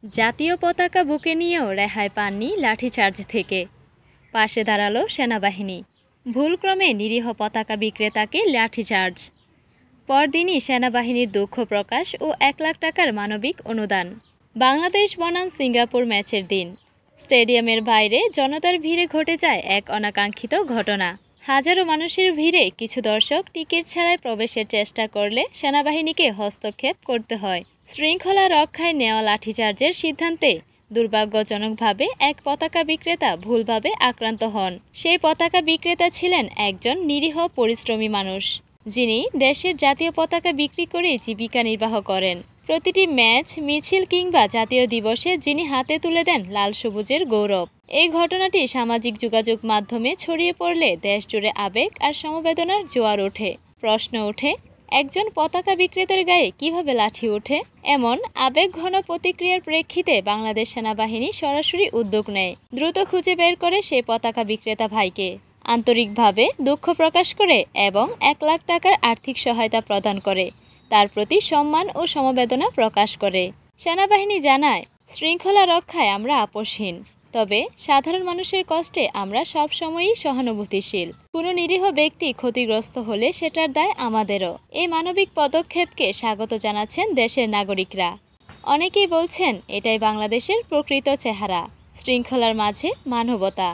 জাতীয় পতাকা বুকে নিয়েও রেহাই পাননি লাঠিচার্জ থেকে। পাশে দাঁড়ালো সেনাবাহিনী। ভুলক্রমে নিরীহ পতাকা বিক্রেতাকে লাঠিচার্জ। পরদিনই সেনাবাহিনীর দুঃখ প্রকাশ ও ১ লাখ টাকার মানবিক অনুদান। বাংলাদেশ বনাম সিঙ্গাপুর ম্যাচের দিন স্টেডিয়ামের বাইরে জনতার ভিড়ে ঘটে যায় এক অনাকাঙ্ক্ষিত ঘটনা। হাজারো মানুষের ভিড়ে কিছু দর্শক টিকিট ছাড়াই প্রবেশের চেষ্টা করলে সেনাবাহিনীকে হস্তক্ষেপ করতে হয়। শৃঙ্খলা রক্ষায় নেওয়া লাঠিচার্জের সিদ্ধান্তে দুর্ভাগ্যজনকভাবে এক পতাকা বিক্রেতা ভুলভাবে আক্রান্ত হন। সেই পতাকা বিক্রেতা ছিলেন একজন নিরীহ পরিশ্রমী মানুষ, যিনি দেশের জাতীয় পতাকা বিক্রি করে জীবিকা নির্বাহ করেন। প্রতিটি ম্যাচ, মিছিল কিংবা জাতীয় দিবসে যিনি হাতে তুলে দেন লাল সবুজের গৌরব। এই ঘটনাটি সামাজিক যোগাযোগ মাধ্যমে ছড়িয়ে পড়লে দেশ জুড়ে আবেগ আর সমবেদনার জোয়ার ওঠে। প্রশ্ন ওঠে, একজন পতাকা বিক্রেতার গায়ে কিভাবে লাঠি ওঠে? এমন আবেগঘন প্রতিক্রিয়ার প্রেক্ষিতে বাংলাদেশ সেনাবাহিনী সরাসরি উদ্যোগ নেয়। দ্রুত খুঁজে বের করে সেই পতাকা বিক্রেতা ভাইকে, আন্তরিকভাবে দুঃখ প্রকাশ করে এবং ১ লাখ টাকার আর্থিক সহায়তা প্রদান করে তার প্রতি সম্মান ও সমবেদনা প্রকাশ করে। সেনাবাহিনী জানায়, শৃঙ্খলা রক্ষায় আমরা আপোষহীন, তবে সাধারণ মানুষের কষ্টে আমরা সবসময়ই সহানুভূতিশীল। কোনো নিরীহ ব্যক্তি ক্ষতিগ্রস্ত হলে সেটার দায় আমাদেরও। এই মানবিক পদক্ষেপকে স্বাগত জানাচ্ছেন দেশের নাগরিকরা। অনেকেই বলছেন, এটাই বাংলাদেশের প্রকৃত চেহারা, শৃঙ্খলার মাঝে মানবতা।